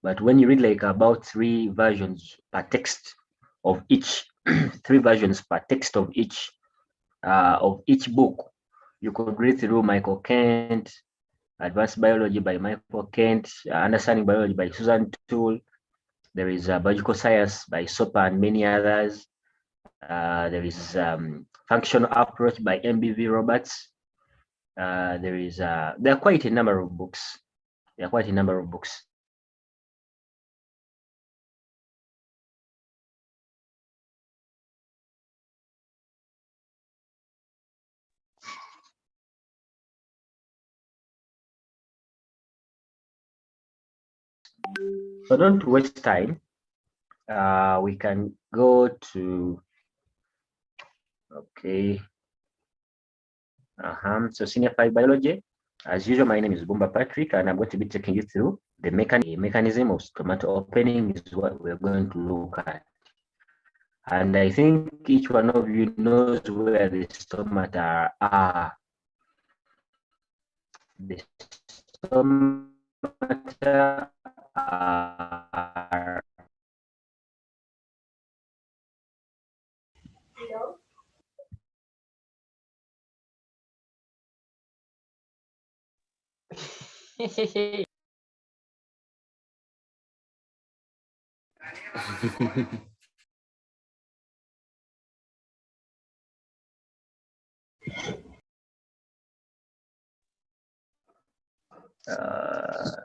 But when you read like about 3 versions per text of each, 3 versions per text of each book, you could read through Michael Kent, Advanced Biology by Michael Kent, Understanding Biology by Susan Toole. There is Biological Science by Soper and many others. There is Functional Approach by MBV Roberts. There are quite a number of books. There are quite a number of books. So don't waste time. We can go to, okay. So Senior 5 Biology. As usual, my name is Bbumba Patrick, and I'm going to be taking you through the mechanism of stomata opening is what we're going to look at. And I think each one of you knows where the stomata are. The stomata are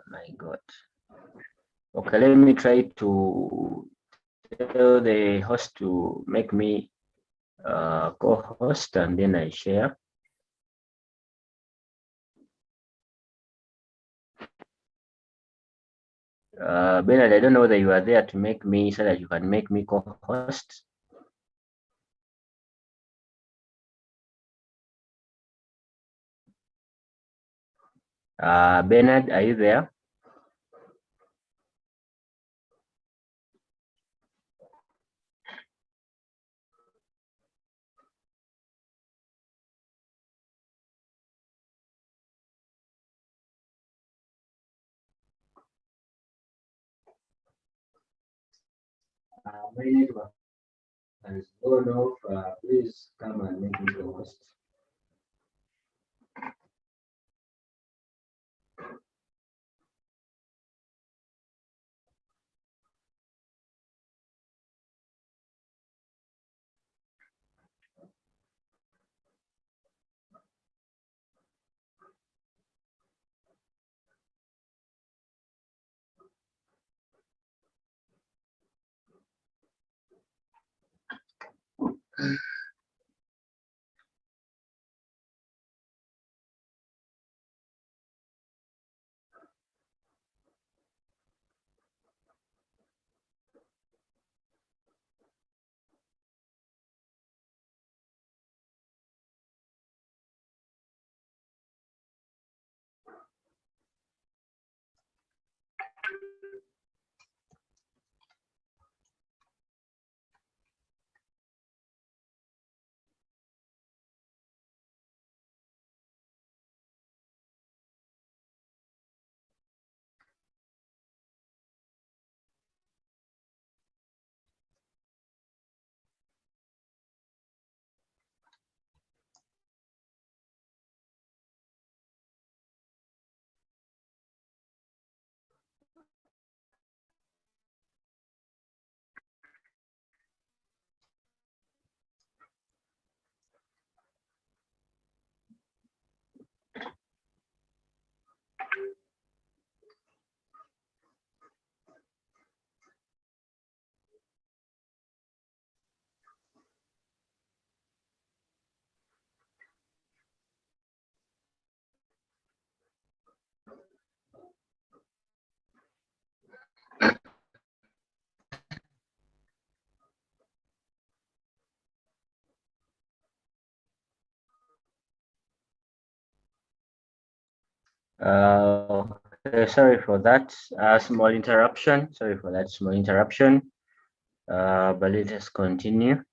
my God. Okay, let me try to tell the host to make me co-host, and then I share. Bernard, I don't know whether you are there to make me so that you can make me co-host. Bernard, are you there? My network has gone off. Please come and make me co-host. Sorry for that small interruption. But let us continue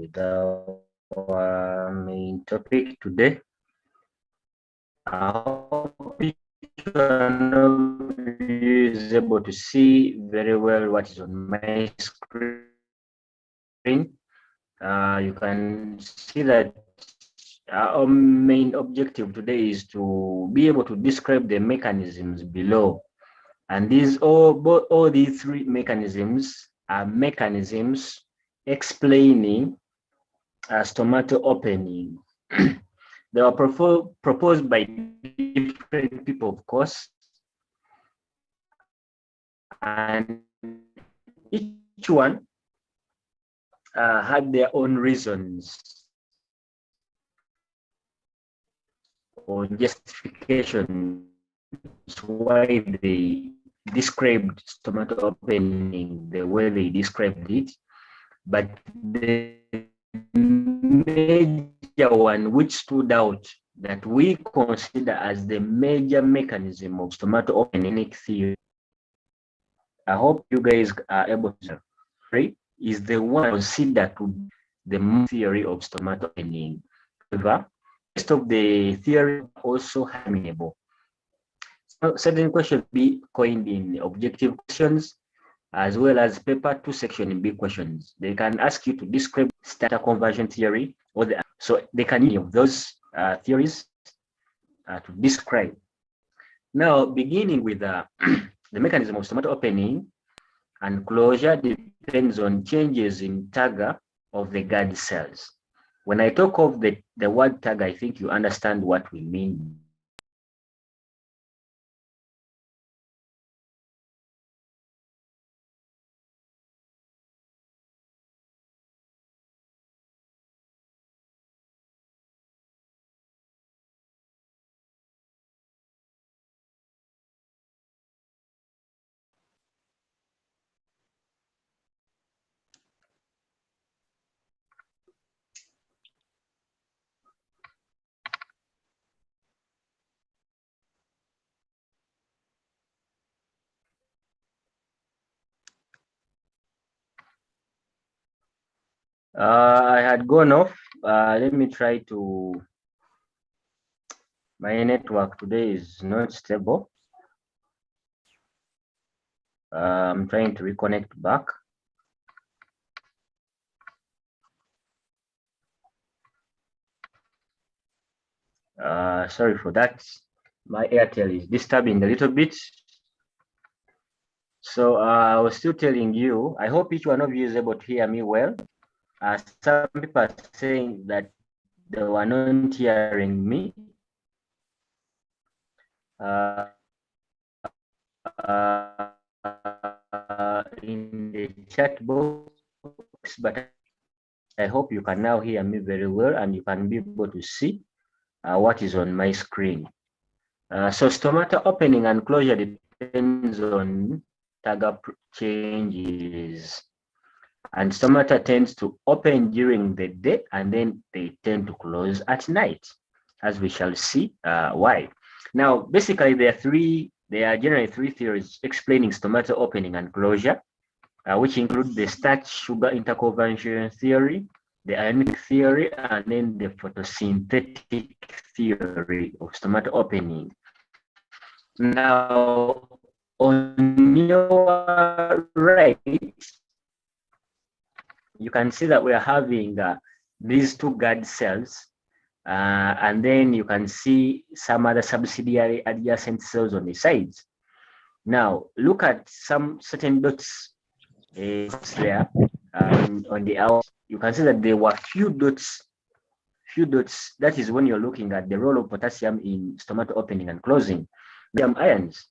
with our main topic today. I hope one of you is able to see very well what is on my screen, you can see that our main objective today is to be able to describe the mechanisms below. And all these three mechanisms are mechanisms explaining stomatal opening. They were proposed by different people, of course, and each one had their own reasons or justifications why they described stomatal opening the way they described it. But the major one which stood out that we consider as the major mechanism of stomatal opening theory, I hope you guys are able to see, is the one considered to be the theory of stomatal opening. However, the rest of the theory also amenable. So certain questions be coined in objective questions as well as paper 2 section B questions. They can ask you to describe starter conversion theory, or so they can use those theories to describe. Now, beginning with the mechanism of stomatal opening and closure depends on changes in target of the guard cells. When I talk of the word target, I think you understand what we mean. I had gone off. Let me try to. My network today is not stable. I'm trying to reconnect back. Sorry for that. My Airtel is disturbing a little bit. So I was still telling you, I hope each one of you is able to hear me well. Some people are saying that they were not hearing me. In the chat box, but I hope you can now hear me very well and you can be able to see what is on my screen. So stomata opening and closure depends on target changes. And stomata tends to open during the day and then they tend to close at night, as we shall see why. Now, basically, there are generally three theories explaining stomata opening and closure, which include the starch-sugar interconversion theory, the ionic theory, and then the photosynthetic theory of stomata opening. Now, on your right, you can see that we are having these two guard cells, and then you can see some other subsidiary adjacent cells on the sides. Now, look at some certain dots there on the out. You can see that there were few dots. That is when you're looking at the role of potassium in stomata opening and closing. Them ions,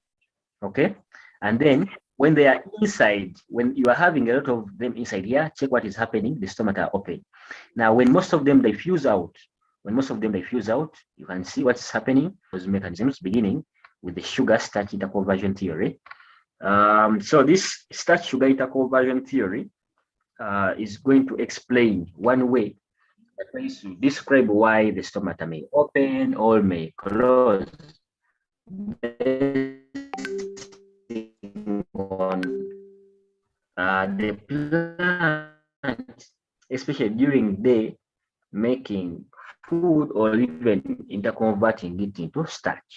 okay? And then when they are inside, when you are having a lot of them inside here, check what is happening. The stomata are open. Now, when most of them diffuse out, you can see what's happening. Those mechanisms beginning with the sugar-starch interconversion theory. So this starch-sugar interconversion theory is going to explain one way that ways to describe why the stomata may open or may close on the plant, especially during day, making food or even interconverting it into starch.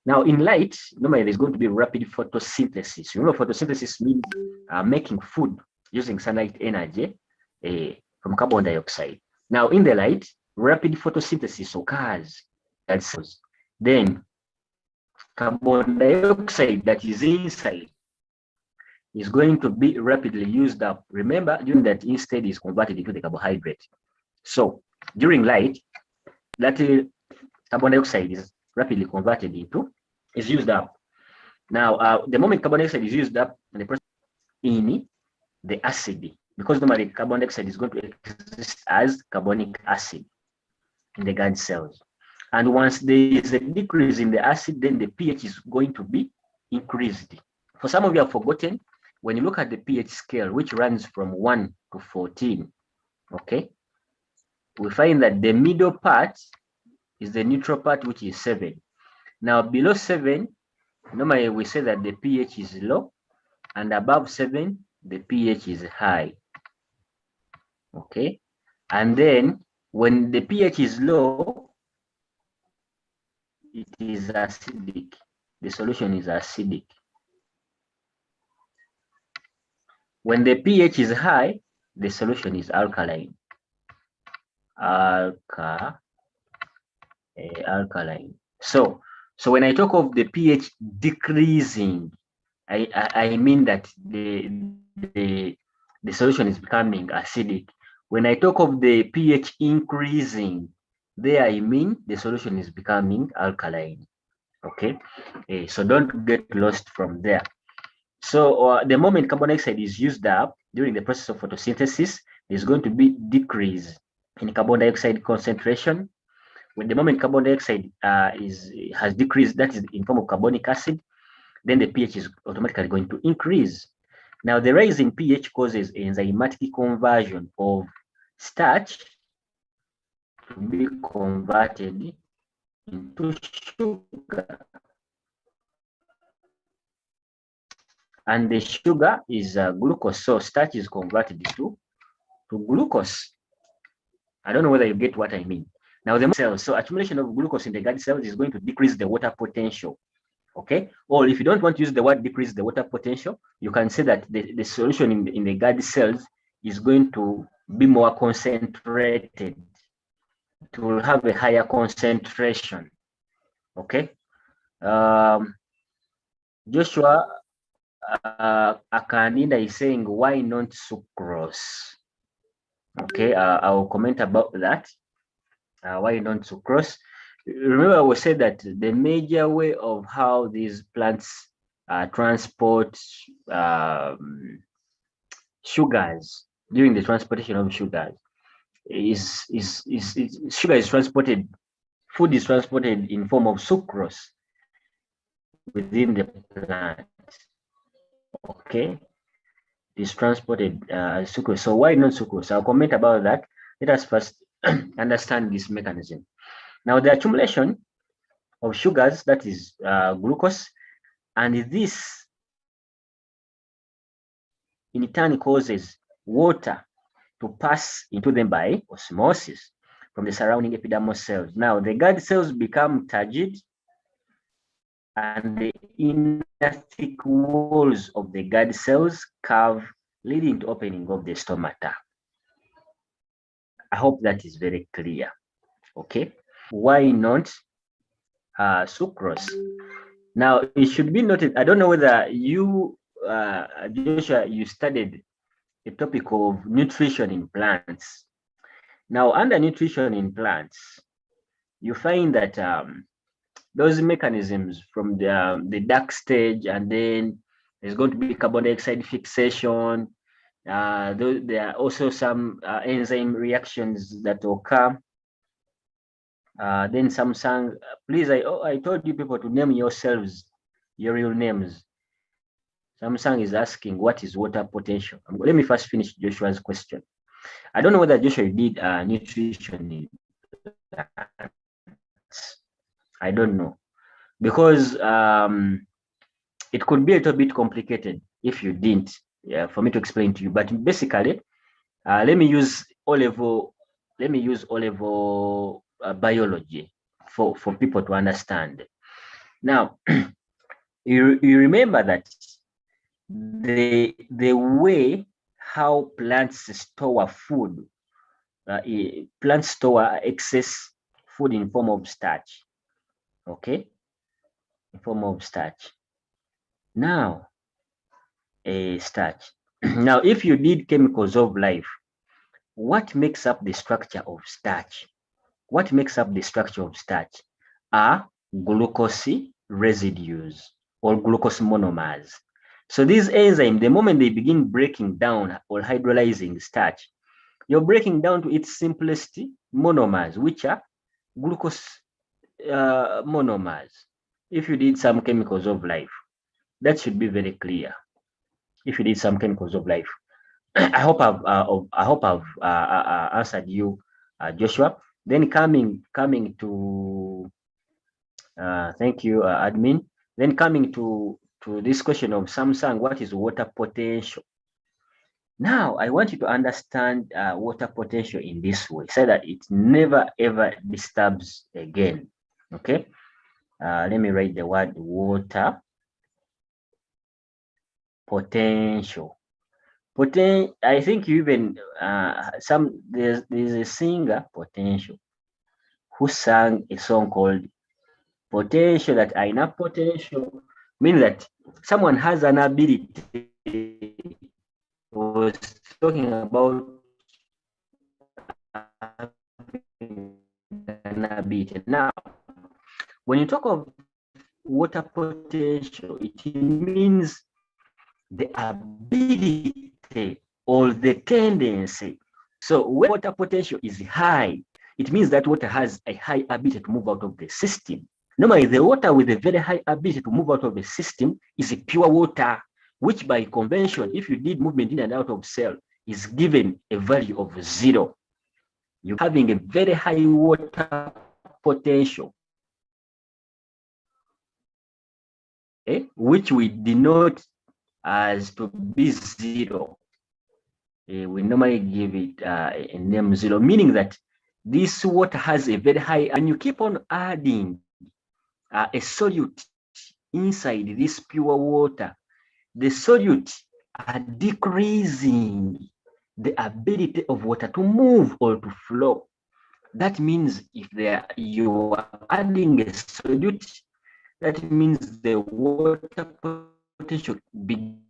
Now, in light, normally there's going to be rapid photosynthesis. You know, photosynthesis means making food using sunlight energy from carbon dioxide. Now, in the light, rapid photosynthesis occurs at cells. Then, carbon dioxide that is inside is going to be rapidly used up. Remember, during that instead is converted into the carbohydrate. So, during light, that carbon dioxide is rapidly converted into, is used up. Now, the moment carbon dioxide is used up in the acid, because normally carbon dioxide is going to exist as carbonic acid in the guard cells. And once there is a decrease in the acid, then the pH is going to be increased. For some of you have forgotten, when you look at the pH scale, which runs from 1 to 14, okay, we find that the middle part is the neutral part, which is 7. Now, below 7, normally we say that the pH is low, and above 7, the pH is high. Okay, and then when the pH is low, it is acidic. The solution is acidic. When the pH is high, the solution is alkaline. Alkaline. So when I talk of the pH decreasing, I mean that the solution is becoming acidic. When I talk of the pH increasing, there I mean the solution is becoming alkaline. Okay, so don't get lost from there. So the moment carbon dioxide is used up during the process of photosynthesis, there's going to be decrease in carbon dioxide concentration. When the moment carbon dioxide has decreased, that is in form of carbonic acid, then the pH is automatically going to increase. Now, the rise in pH causes enzymatic conversion of starch to be converted into sugar. And the sugar is glucose. So starch is converted to glucose. I don't know whether you get what I mean. Now, the cells, so accumulation of glucose in the guard cells is going to decrease the water potential. Okay, or if you don't want to use the word decrease the water potential, you can say that the solution in the guard cells is going to be more concentrated. It will have a higher concentration. Okay, Joshua Akaninda is saying, why not sucrose? Okay, I'll comment about that. Why not sucrose? Remember, we said that the major way of how these plants transport sugars during the transportation of sugars is sugar is transported, food is transported in form of sucrose within the plant. Okay, is transported as sucrose. So why not sucrose? I'll comment about that. Let us first understand this mechanism. Now, the accumulation of sugars, that is glucose, and this in turn causes water to pass into them by osmosis from the surrounding epidermal cells. Now, the guard cells become turgid, and the inner thick walls of the guard cells curve, leading to opening of the stomata. I hope that is very clear. Okay, why not sucrose? Now, it should be noted, I don't know whether you, Joshua, you studied the topic of nutrition in plants. Now, under nutrition in plants, you find that those mechanisms from the dark stage, and then there's going to be carbon dioxide fixation. There are also some enzyme reactions that occur. Then some sang, please, I told you people to name yourselves, your real names. Samsung is asking, what is water potential? Let me first finish Joshua's question. I don't know whether Joshua did nutrition. I don't know, because it could be a little bit complicated if you didn't, for me to explain to you. But basically, let me use O-level biology for people to understand. Now, you remember that the way how plants store food, plants store excess food in form of starch, okay, in form of starch. Now, a starch. Now, if you did chemicals of life, what makes up the structure of starch? What makes up the structure of starch are glucose residues or glucose monomers. So these enzymes, the moment they begin breaking down or hydrolyzing starch, you're breaking down to its simplest monomers, which are glucose monomers. If you did some chemicals of life, that should be very clear. If you did some chemicals of life, I hope I've answered you, Joshua. Then coming to thank you, admin. Then coming to this question of Samsung, what is water potential? Now, I want you to understand water potential in this way, so that it never ever disturbs again. Okay, let me write the word water potential. I think you even there's a singer Potential who sang a song called Potential, that I know potential, meaning that someone has an ability. Was talking about an ability. Now, when you talk of water potential, it means the ability or the tendency. So when water potential is high, it means that water has a high ability to move out of the system. Normally, the water with a very high ability to move out of the system is a pure water, which by convention, if you did movement in and out of cell, is given a value of 0. You're having a very high water potential, which we denote as to be 0. We normally give it a name 0, meaning that this water has a very high, and you keep on adding a solute inside this pure water, the solute are decreasing the ability of water to move or to flow. That means if you are adding a solute, that means the water potential begins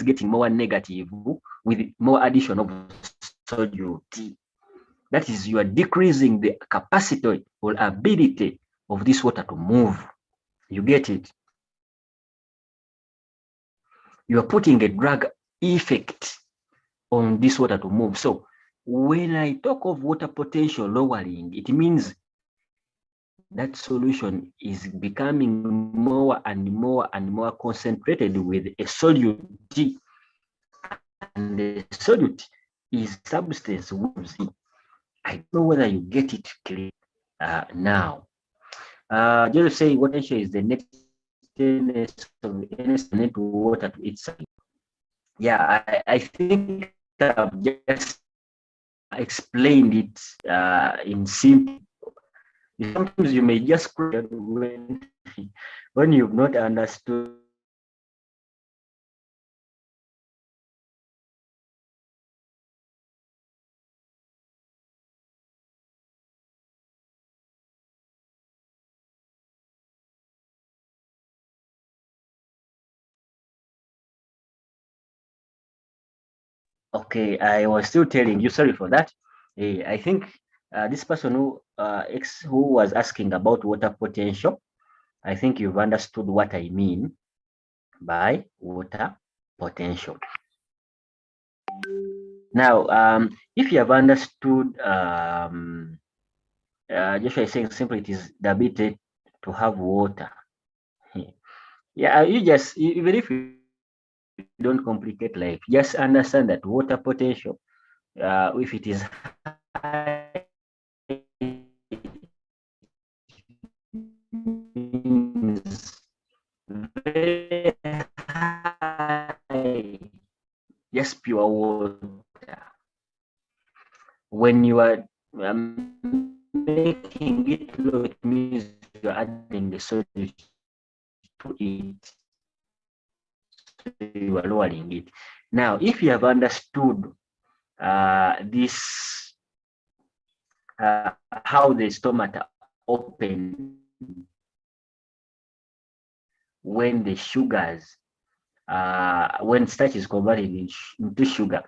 getting more negative with more addition of solute. That is, you are decreasing the capacity or ability of this water to move. You get it? You are putting a drag effect on this water to move. So when I talk of water potential lowering, it means that solution is becoming more and more and more concentrated with a solute, and the solute is substance moves in. I don't know whether you get it clear now. Just say potential is the next of any water to its side. Yeah, I think I've just explained it in simple. Sometimes you may just when you've not understood. Okay, I was still telling you, sorry for that. I think this person who was asking about water potential, I think you've understood what I mean by water potential. Now, if you have understood, Joshua is saying simply it is the ability to have water. Yeah, even if you don't complicate life, just understand that water potential, if it is high, very high just pure water. When you are making it low, it means you're adding the solid to it. So you are lowering it. Now, if you have understood this, how the stomata open when the sugars, when starch is converted into sugar.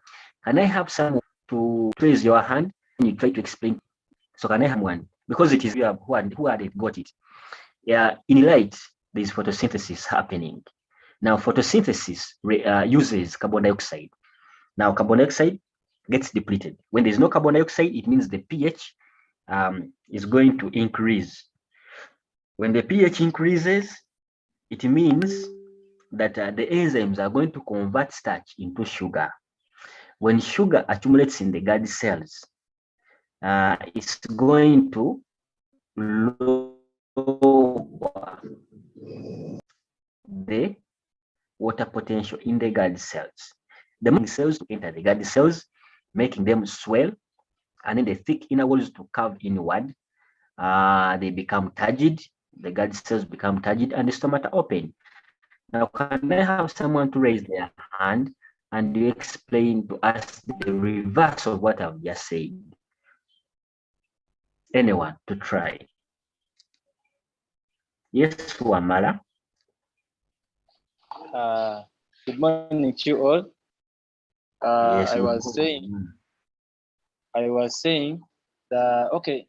Can I have someone to raise your hand and you try to explain? So can I have one? Because it is you who had got it. Yeah, in light, there is photosynthesis happening. Now, photosynthesis uses carbon dioxide. Now, carbon dioxide gets depleted. When there's no carbon dioxide, it means the pH is going to increase. When the pH increases, it means that the enzymes are going to convert starch into sugar. When sugar accumulates in the gut cells, it's going to lower the water potential in the gut cells. The more cells to enter the gut cells, making them swell, and then the thick inner walls to curve inward. They become turgid, the gut cells become turgid, and the stomata open. Now, can I have someone to raise their hand and you explain to us the reverse of what I've just said? Anyone to try? Yes, Wamala. Good morning to you all. Yes, I was saying that okay,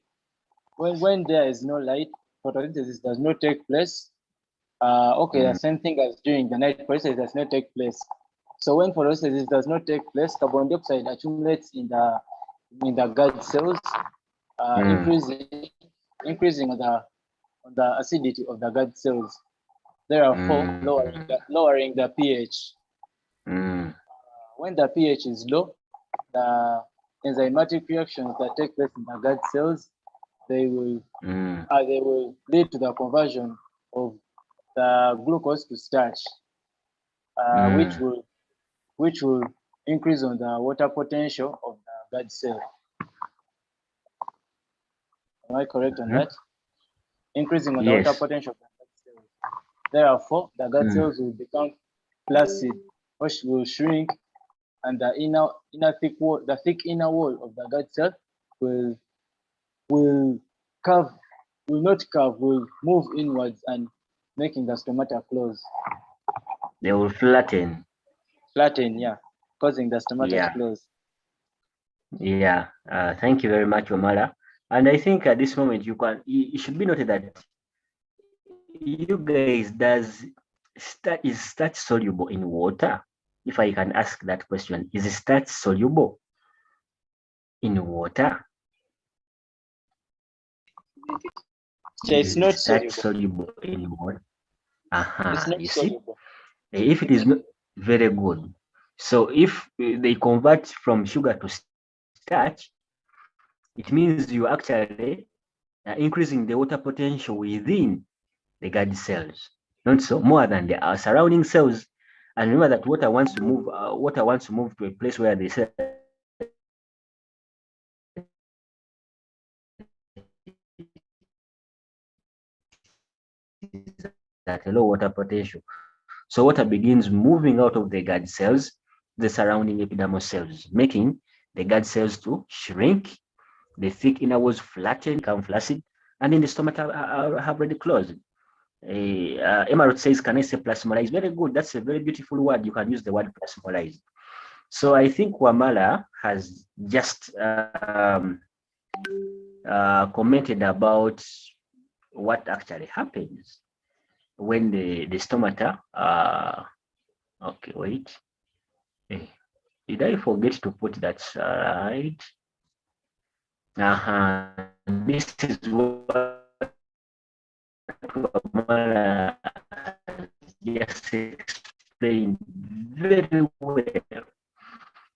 when there is no light, photosynthesis does not take place. The same thing as during the night, photosynthesis does not take place. So when photosynthesis does not take place, carbon dioxide accumulates in the gut cells, increasing on the acidity of the gut cells. Therefore, lowering the pH. When the pH is low, the enzymatic reactions that take place in the gut cells, they will lead to the conversion of the glucose to starch, which will increase on the water potential of the gut cell. Am I correct on that? Increasing on the water potential of the gut cells. Therefore, the gut cells will become flaccid, which will shrink, and the thick inner wall of the gut cell will move inwards and making the stomata close. They will flatten. Yeah, causing the stomata to close. Yeah, thank you very much, Omala. And I think at this moment it should be noted that you guys, is starch soluble in water? If I can ask that question, is starch soluble in water? It's not soluble in water. It's not you soluble. See, if it is not very good. So if they convert from sugar to starch, it means you actually are increasing the water potential within the gut cells, not so more than the surrounding cells. And remember that water wants to move. Water wants to move to a place where the cells at a low water potential. So water begins moving out of the gut cells, the surrounding epidermal cells, making the gut cells to shrink, the thick inner walls flatten, become flaccid, and then the stomata have already closed. Emerald says, can I say plasmolized? Very good. That's a very beautiful word. You can use the word plasmolized. So I think Wamala has just commented about what actually happens when the stomata, okay, wait. Did I forget to put that slide? This is what just explained very well,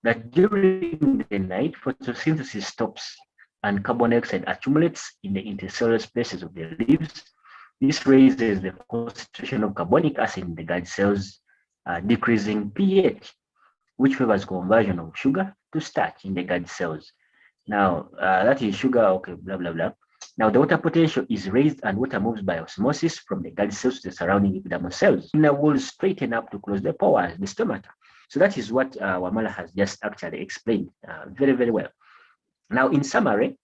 that during the night, photosynthesis stops and carbon dioxide accumulates in the intercellular spaces of the leaves. This raises the concentration of carbonic acid in the gut cells, decreasing pH, which favors conversion of sugar to starch in the gut cells. Now, that is sugar, okay, blah, blah, blah. Now, the water potential is raised and water moves by osmosis from the gut cells to the surrounding epidermal cells. Inner walls straighten up to close the pores, the stomata. So that is what Wamala has just actually explained very, very well. Now, in summary,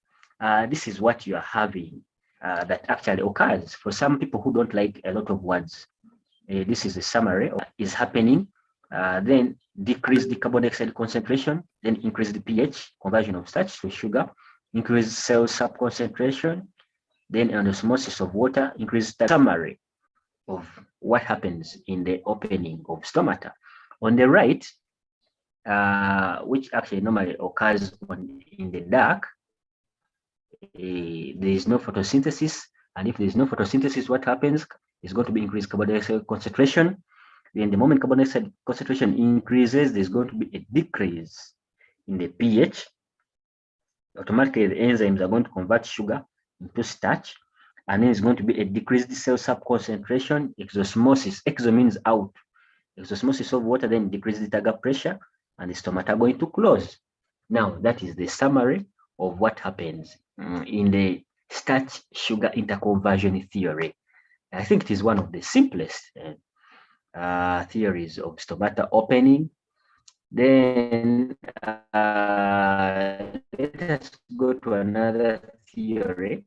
this is what you are having that actually occurs. For some people who don't like a lot of words, this is a summary of what is happening. Then decrease the carbon dioxide concentration, then increase the pH, conversion of starch to sugar, increase cell sap concentration, then an osmosis of water, increase the summary of what happens in the opening of stomata. On the right, which actually normally occurs in the dark, there is no photosynthesis. And if there is no photosynthesis, what happens is going to be increased carbon dioxide concentration. Then the moment carbon dioxide concentration increases, there's going to be a decrease in the pH. Automatically, the enzymes are going to convert sugar into starch. And then it's going to be a decreased cell sap concentration, exosmosis. Exo means out. Exosmosis of water, then decrease the target pressure, and the stomata are going to close. Now, that is the summary of what happens in the starch sugar interconversion theory. I think it is one of the simplest theories of stomata opening. Then let us go to another theory.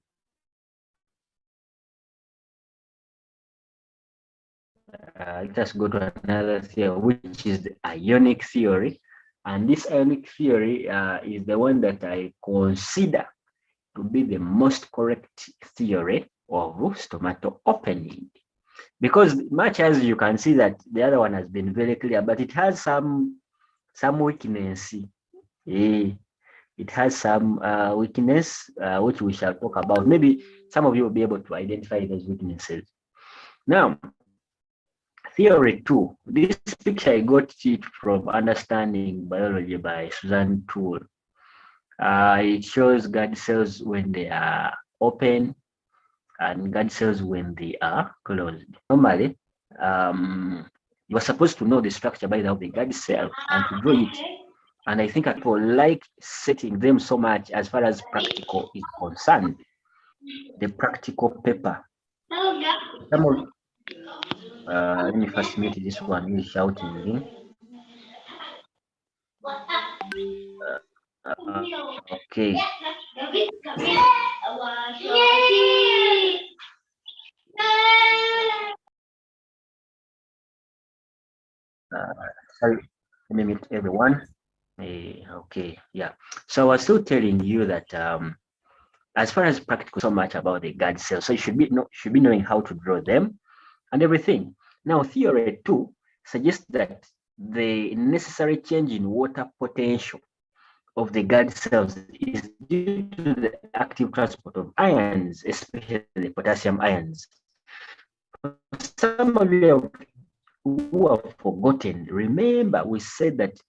Let us go to another theory, which is the ionic theory. And this ionic theory is the one that I consider to be the most correct theory of stomata opening. Because much as you can see that the other one has been very clear, but it has some weakness. It has some weakness, which we shall talk about. Maybe some of you will be able to identify those weaknesses. Now, theory 2. This picture I got it from Understanding Biology by Susan Toole. It shows gut cells when they are open and gut cells when they are closed. Normally, you are supposed to know the structure by the gut cell and to draw it. And I think people like setting them so much as far as practical is concerned. The practical paper. Let me first mute this one who is shouting. Okay. Sorry, let me mute everyone. Okay, yeah. So I was still telling you that as far as practical, so much about the gut cells, so you should be knowing how to draw them and everything. Now, theory 2 suggests that the necessary change in water potential of the gut cells is due to the active transport of ions, especially the potassium ions. Some of you who have forgotten, remember we said that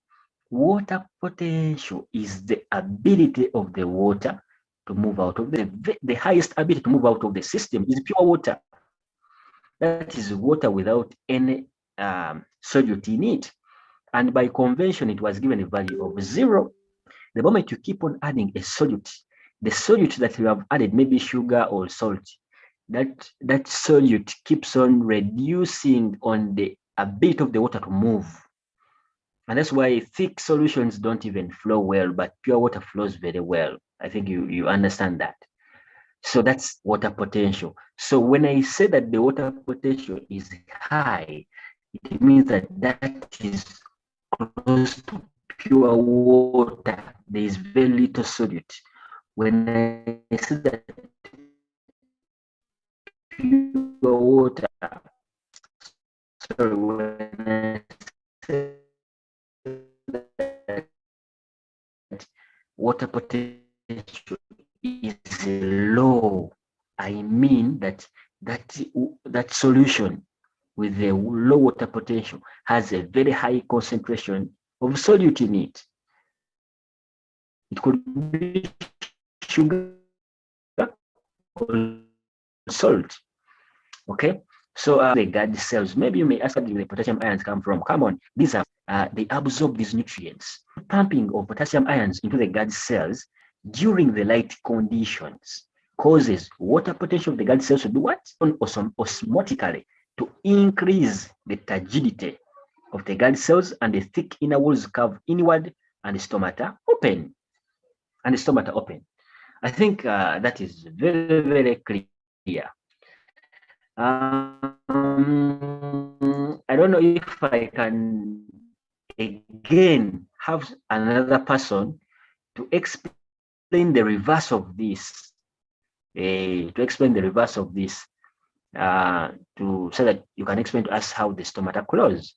water potential is the ability of the water to move out of the highest ability to move out of the system is pure water. That is water without any solute in it. And by convention, it was given a value of 0. The moment you keep on adding a solute, the solute that you have added, maybe sugar or salt, that solute keeps on reducing on the ability of the water to move. And that's why thick solutions don't even flow well, but pure water flows very well. I think you understand that. So that's water potential. So when I say that the water potential is high, it means that that is close to pure water. There is very little solute. When I say that pure water, sorry, when I say that water potential is low, I mean that solution with the low water potential has a very high concentration of solute in it. It could be sugar or salt. Okay, so the gut cells, maybe you may ask where the potassium ions come from. Come on, these are they absorb these nutrients. Pumping of potassium ions into the gut cells during the light conditions causes water potential of the gut cells to do what? Osmotically, to increase the turgidity of the gut cells, and the thick inner walls curve inward and the stomata open. I think that is very, very clear. I don't know if I can again have another person to explain the reverse of this. To explain the reverse of this, so that you can explain to us how the stomata close.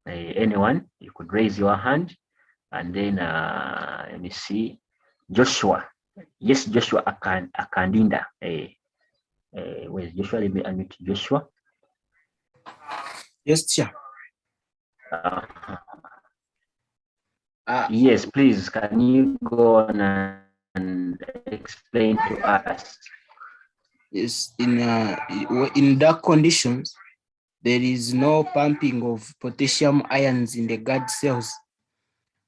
Anyone, you could raise your hand, and then let me see, Joshua. Yes, Joshua Akandinda. Where's Joshua? Let me unmute Joshua. Yes, Chair. Yes, please. Can you go on and explain to us? Yes, in dark conditions, there is no pumping of potassium ions in the gut cells,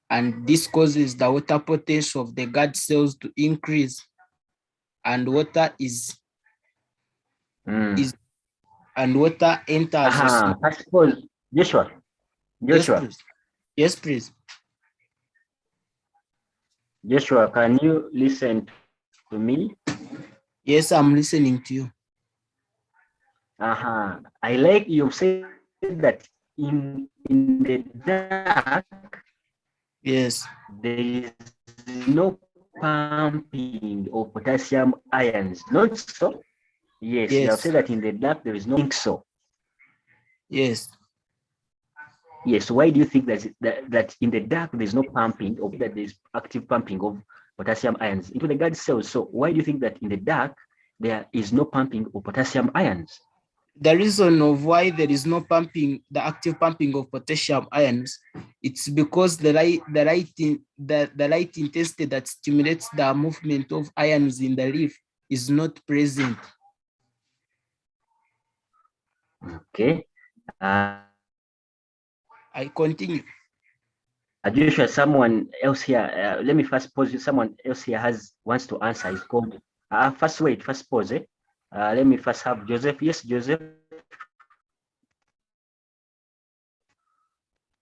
and this causes the water potential of the gut cells to increase, and water water enters. I suppose, Joshua. Yes, please. Yes, please. Joshua, can you listen to me? Yes, I'm listening to you. I like you said that in the dark, yes, there is no pumping of potassium ions. Not so? Yes, you have said that in the dark there is no think so. Yes. Yes. Why do you think that in the dark there's no pumping, or that there's active pumping of potassium ions into the gut cells? So why do you think that in the dark there is no pumping of potassium ions? The reason of why there is no pumping, the active pumping of potassium ions, it's because the light intensity that stimulates the movement of ions in the leaf is not present. Okay. I continue. Joshua, someone else here. Let me first pause. Someone else here wants to answer. It's called. First pause. Let me first have Joseph. Yes, Joseph.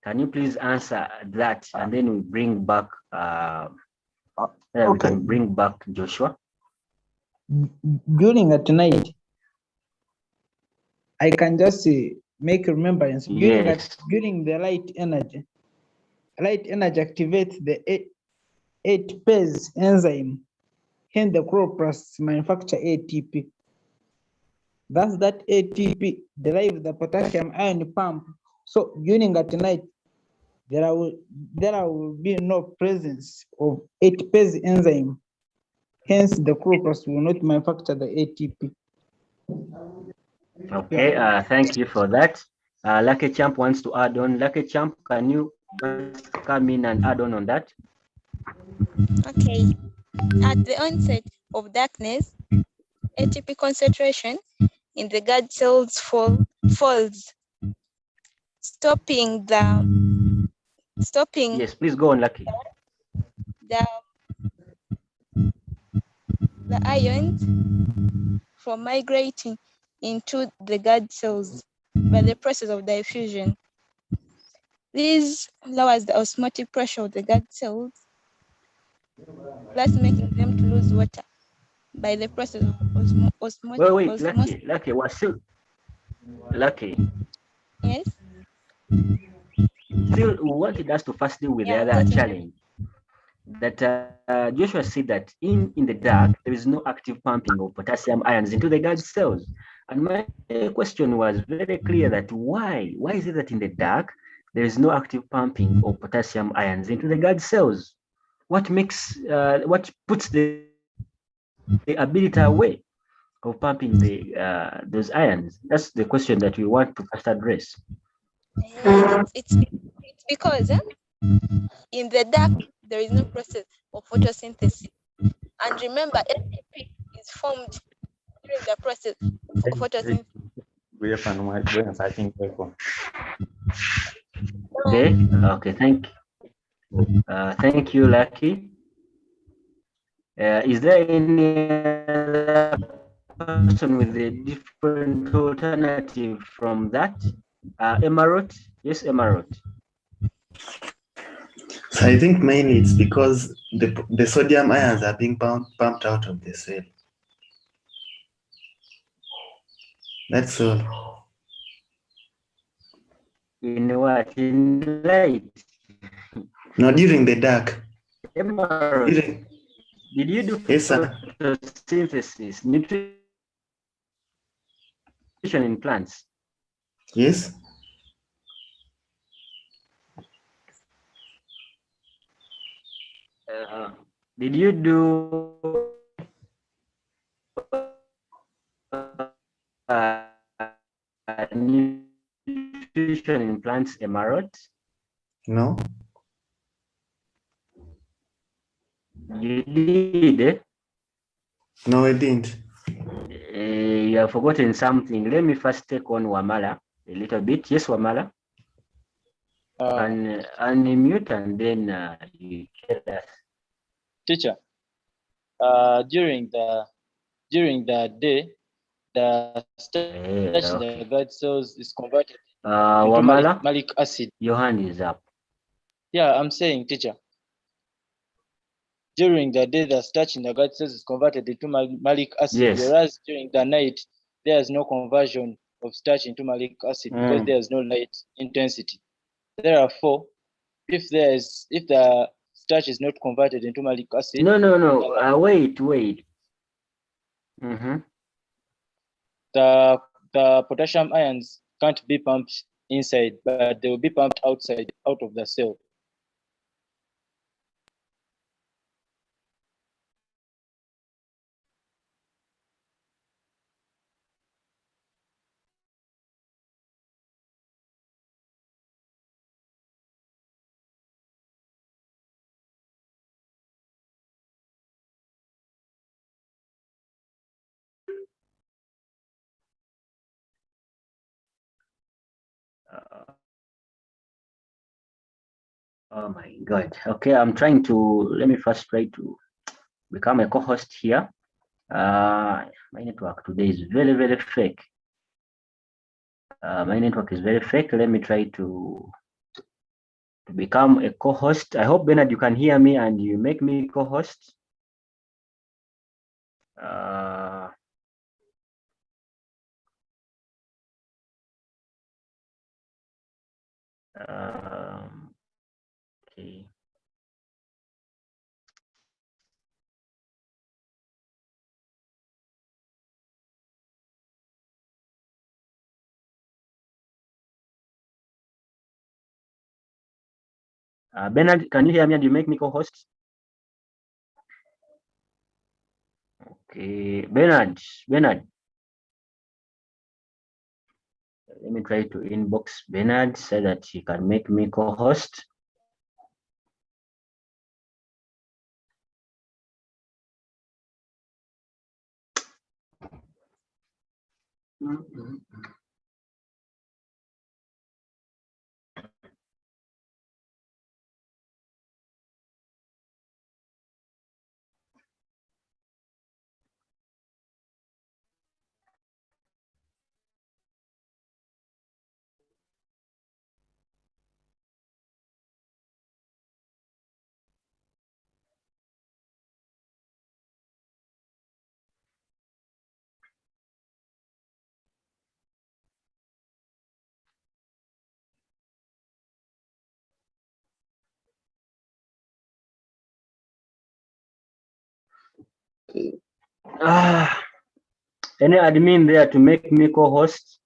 Can you please answer that, and then we bring back. We can bring back Joshua. During at night, I can just make remembrance. During the light energy activates the 8-phase enzyme. Hence, the chloroplasts manufacture ATP. Thus, that ATP derives the potassium ion pump. So, during at night, there will be no presence of 8-phase enzyme. Hence, the chloroplasts will not manufacture the ATP. Okay, thank you for that. Lucky Champ wants to add on. Lucky Champ, can you come in and add on that? Okay. At the onset of darkness, ATP concentration in the gut cells falls, stopping. Yes, please go on, Lucky. The ions from migrating into the gut cells by the process of diffusion. This lowers the osmotic pressure of the gut cells, thus making them to lose water by the process of osmosis. Wait, Lucky, we're still Lucky. Yes. Still, we wanted us to first deal with the other challenge. That Joshua said that in the dark there is no active pumping of potassium ions into the gut cells, and my question was very clear that why is it that in the dark there is no active pumping of potassium ions into the gut cells? What puts the ability away of pumping those ions? That's the question that we want to first address. It's because in the dark there is no process of photosynthesis, and remember ATP is formed during the process of photosynthesis. Okay, okay, thank you, Lucky. Is there any other person with a different alternative from that? Emerald? Yes, Emerald. So I think mainly it's because the sodium ions are being pumped out of the cell. That's all. In what? In light? Now during the dark. Emerald, During, did you do yes, sir. photosynthesis, nutrition in plants? Yes. Did you do uh, nutrition in plants, Emerald? No. You did. Eh? No, I didn't. You have forgotten something. Let me first take on Wamala a little bit. Yes, Wamala. Can unmute and then you tell us. Teacher, during the day, the starch in the Okay. guide cells is converted into Wamala, malic acid. your hand is up. Yeah, I'm saying, teacher. During the day, the starch in the guide cells is converted into malic acid, Yes. whereas during the night, there is no conversion of starch into malic acid because there is no light intensity. Therefore, if the starch is not converted into malic acid, No. Wait. the potassium ions can't be pumped inside, but they will be pumped outside, out of the cell. Oh my God. Okay, I'm trying to, let me first try to become a co-host here. My network today is very, very fake. My network is very fake. Let me try to become a co-host. I hope, Bernard, you can hear me and you make me co-host. Okay. Bernard, can you hear me and you make me co-host? Okay, Bernard. Let me try to inbox Bernard so that he can make me co-host. Any admin there to make me co-host?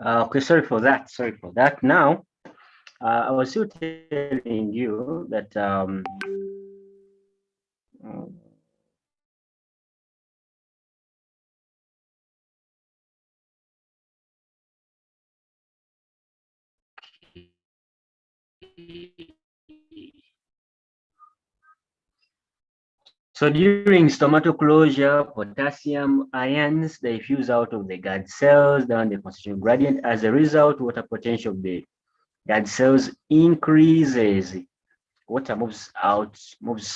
Okay, sorry for that. Sorry for that. Now, I was still telling you that mm, so during stomatal closure, potassium ions they fuse out of the guard cells down the concentration gradient. As a result, water potential of the guard cells increases. Water moves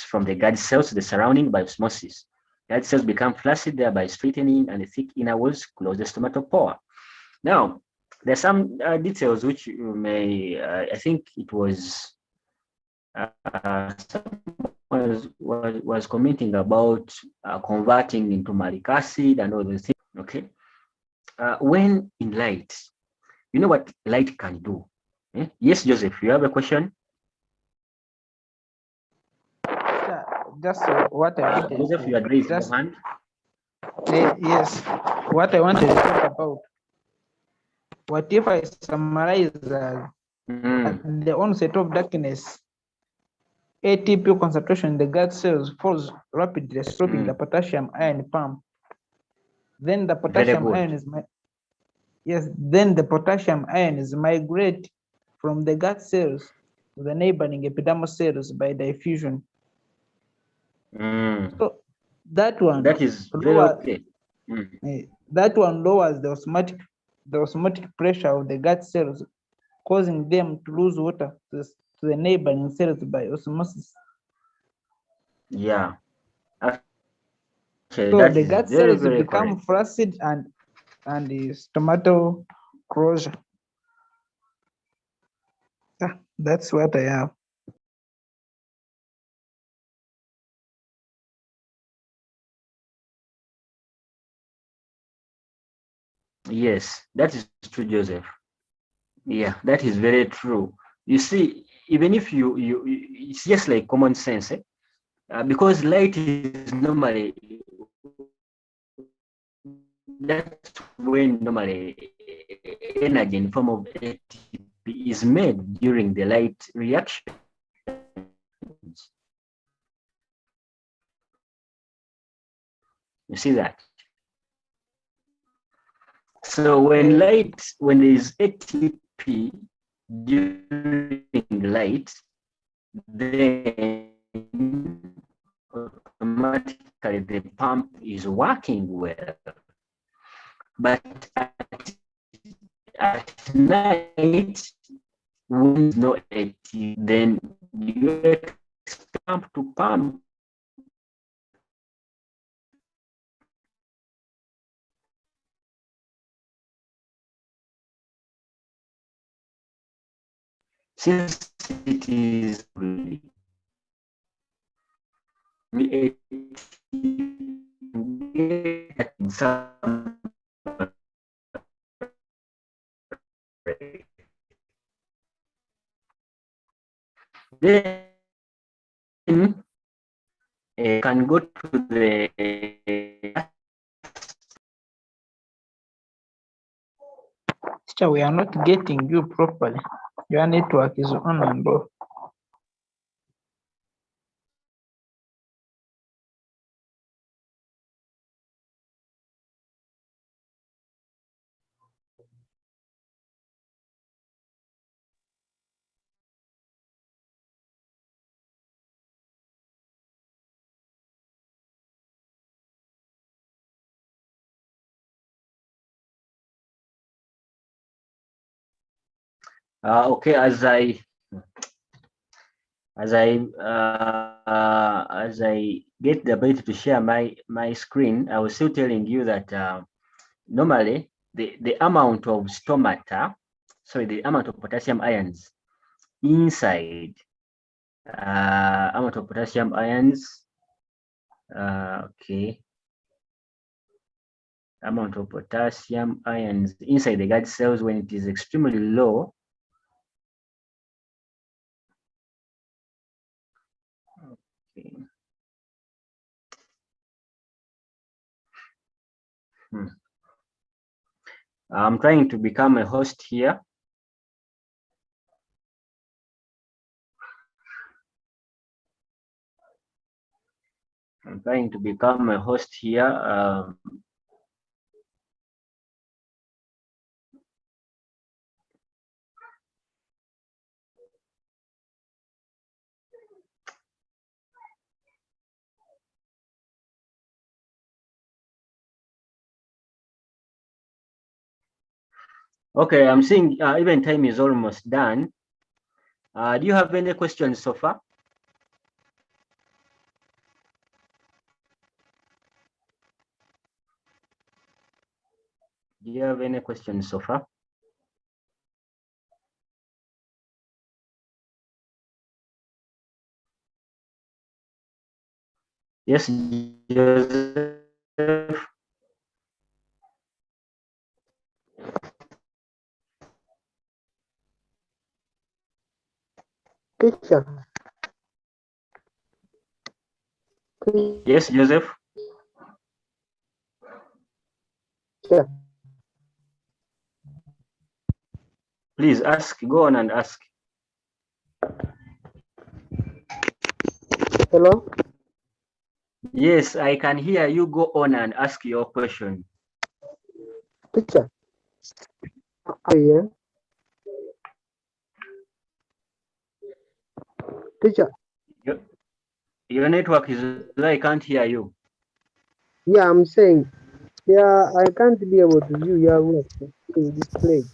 from the guard cells to the surrounding by osmosis. Guard cells become flaccid, thereby straightening, and the thick inner walls close the stomatal pore. Now, there's some details which you may, I think it was, was commenting about converting into malic acid and all those things. Okay. When in light, you know what light can do? Yes, Joseph, you have a question? Just what I wanted Joseph, to you had raised just your hand. yes, what I wanted to talk about. What if I summarize at the onset of darkness, ATP concentration in the gut cells falls rapidly, stopping the potassium ion pump. Then the potassium ion is then the potassium ions migrate from the gut cells to the neighboring epidermal cells by diffusion. So that one is very okay. That one lowers the osmotic pressure of the gut cells, causing them to lose water to the neighboring cells by osmosis. Yeah. Okay, So that the is gut very, cells very become correct. flaccid and the stomatal closure. That's what I have. Yes, that is true, Joseph. Yeah, that is very true. You see, even if it's just like common sense, because light is normally, that's when normally energy in form of ATP is made during the light reaction. You see that? So when there is ATP during light, then automatically the pump is working well. But at night, when there's no ATP, then you expect pump to pump. Since it is really then can go to the Teacher, we are not getting you properly. Your network is on and off. okay, as I get the ability to share my screen, I was still telling you that normally the amount of stomata, sorry, the amount of potassium ions inside, amount of potassium ions, okay, amount of potassium ions inside the guard cells when it is extremely low. Okay. I'm trying to become a host here. I'm trying to become a host here. Okay, I'm seeing even time is almost done. Do you have any questions so far? Do you have any questions so far? Yes, Joseph. Teacher. Yes, Joseph. Teacher. Please ask. Go on and ask. Hello. Yes, I can hear you. Go on and ask your question. Teacher. Are you here? Teacher. Your network is low. I can't hear you. Yeah, I'm saying, yeah, I can't be able to view your work in display.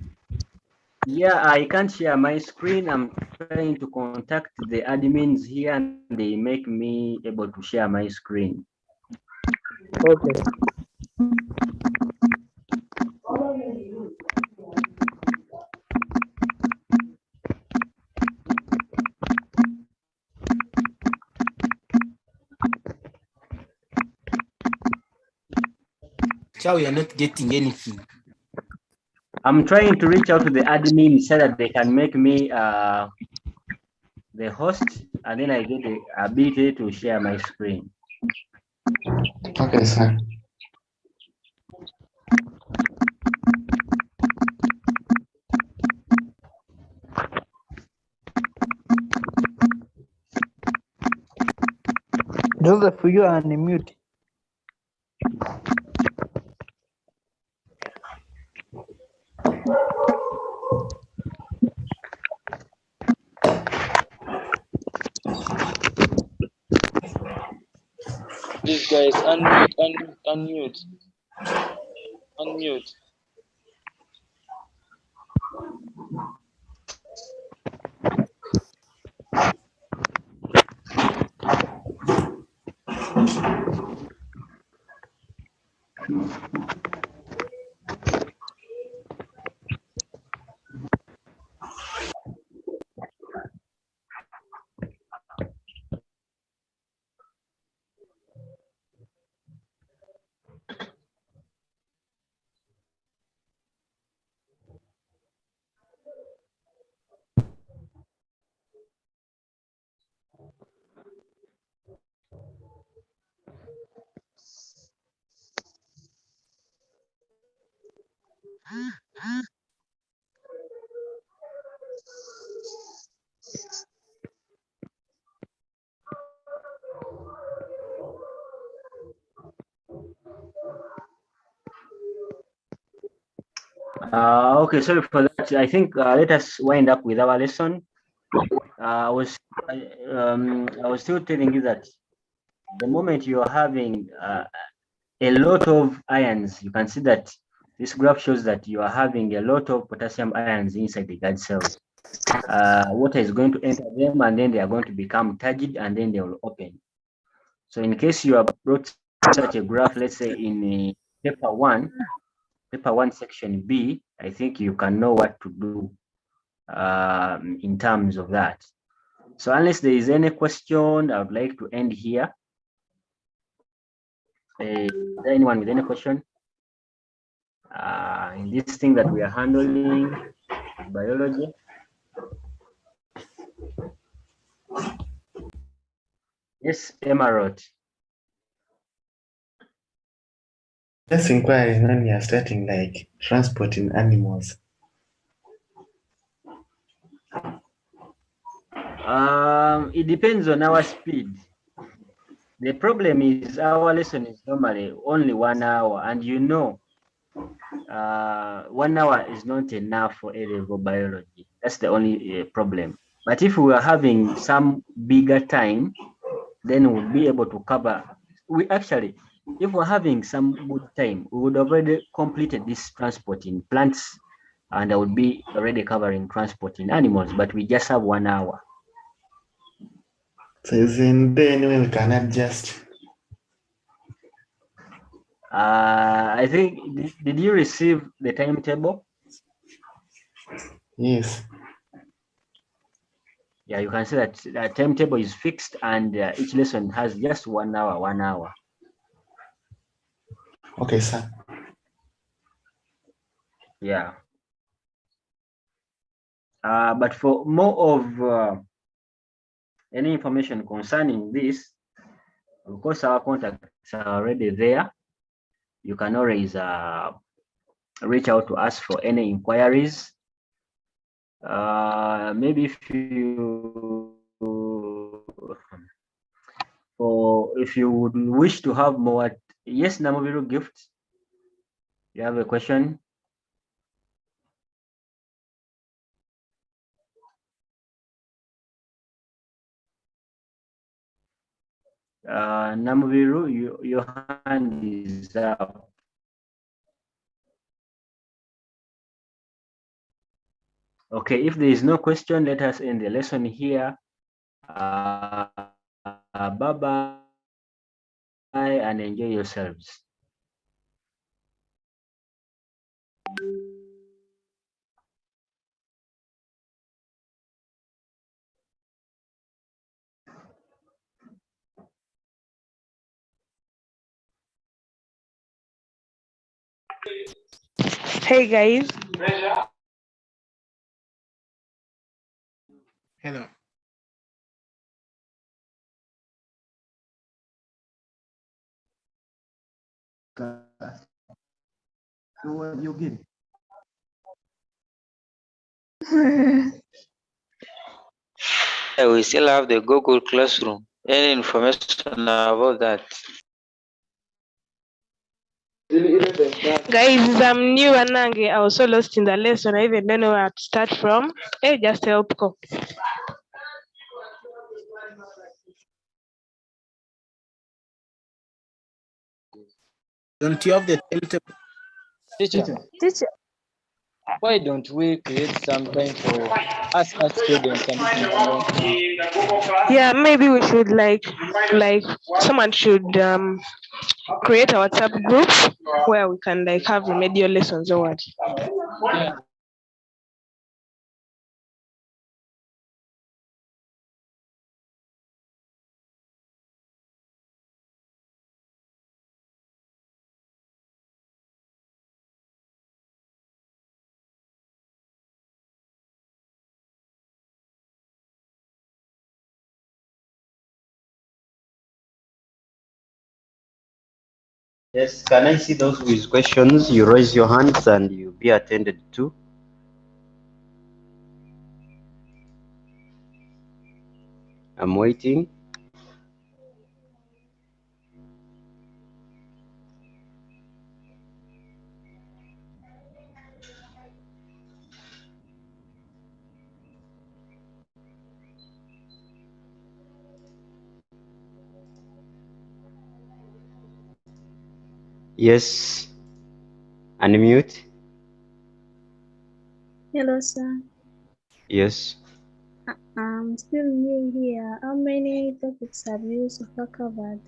Yeah, I can't share my screen. I'm trying to contact the admins here and they make me able to share my screen. Okay. Chow, you're not getting anything. I'm trying to reach out to the admin so that they can make me the host, and then I get the ability to share my screen. Okay, sir. Joseph, you are unmute. Please, guys, unmute, unmute, unmute, unmute. Okay, sorry for that. I think let us wind up with our lesson. I was still telling you that the moment you are having a lot of ions, you can see that this graph shows that you are having a lot of potassium ions inside the guard cells. Water is going to enter them and then they are going to become turgid and then they will open. So in case you have brought such a graph, let's say in paper one section B, I think you can know what to do in terms of that. So unless there is any question, I would like to end here. Is there anyone with any question? In this thing that we are handling, biology. Yes, Emerald. Just inquiring when you are starting like transporting animals. It depends on our speed. The problem is our lesson is normally only 1 hour, and 1 hour is not enough for A-level biology. That's the only problem. But if we are having some bigger time, then we'll be able to cover. If we're having some good time, we would already completed this transporting plants, and I would be already covering transporting animals, but we just have 1 hour. So is in there any way we can adjust? I think, did you receive the timetable? Yes. Yeah, you can see that the timetable is fixed, and each lesson has just 1 hour, 1 hour. Okay, sir. Yeah. But for more of any information concerning this, of course, our contacts are already there. You can always reach out to us for any inquiries. Maybe if you would wish to have more, yes, Namoviru Gift, you have a question? Namoviru, your hand is up. Okay, if there is no question, let us end the lesson here. Bye-bye and enjoy yourselves. Hey guys. Hello. You give. We still have the Google Classroom. Any information about that? Guys, I'm new Anange. I was so lost in the lesson. I even don't know where to start from. Hey, just help go. Don't you have the timetable? Teacher, why don't we create some time for us as students and Yeah, maybe we should like someone should create a WhatsApp group where we can like have remedial lessons or what. yeah. Yes, can I see those with questions? You raise your hands and you be attended to. I'm waiting. Yes. Unmute. Hello, sir. Yes. I'm still new here. How many topics have you so far covered?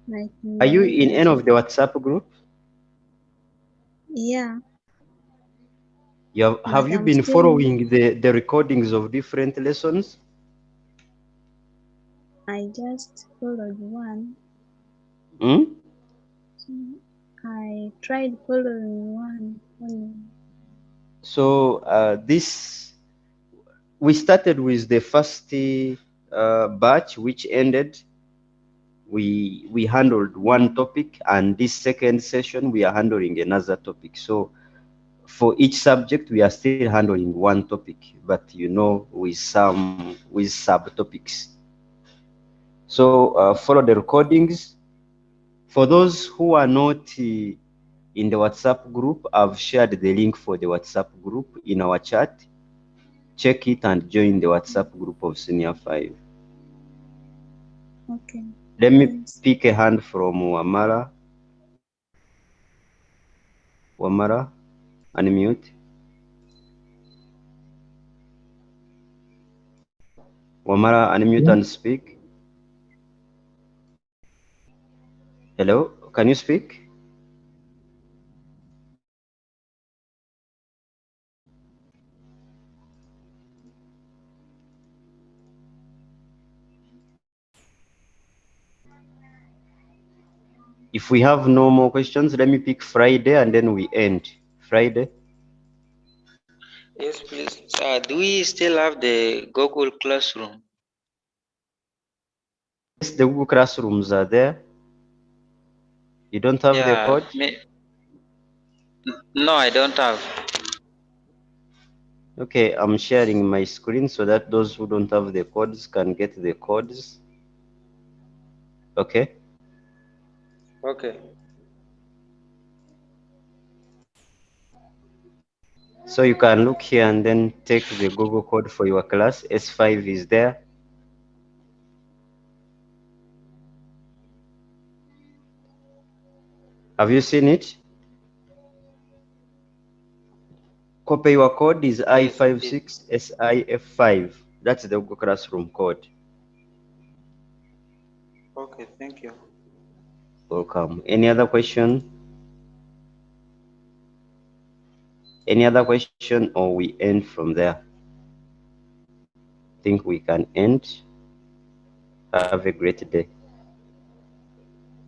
Like in Are the you in any lecture? of the WhatsApp group? Yeah, Have but you I'm been still new. following the recordings of different lessons? I just followed one. Hmm? So I tried following one only. So we started with the first batch, which ended we handled one topic, and this second session we are handling another topic. So for each subject we are still handling one topic, but with subtopics. So follow the recordings. For those who are not in the WhatsApp group, I've shared the link for the WhatsApp group in our chat. Check it and join the WhatsApp group of Senior 5. Okay. Let me Thanks. pick a hand from Wamara. Wamara, unmute. Wamara, unmute and speak. Hello, can you speak? If we have no more questions, let me pick Friday and then we end. Friday? Yes, please. Do we still have the Google Classroom? Yes, the Google Classrooms are there. You don't have the Yeah. code? No, I don't have. Okay, I'm sharing my screen so that those who don't have the codes can get the codes. Okay? Okay. So you can look here and then take the Google code for your class. S5 is there. Have you seen it? Copy your code is I56SIF5. That's the Google Classroom code. Okay, thank you. Welcome. Any other question? Any other question, or we end from there? I think we can end. Have a great day.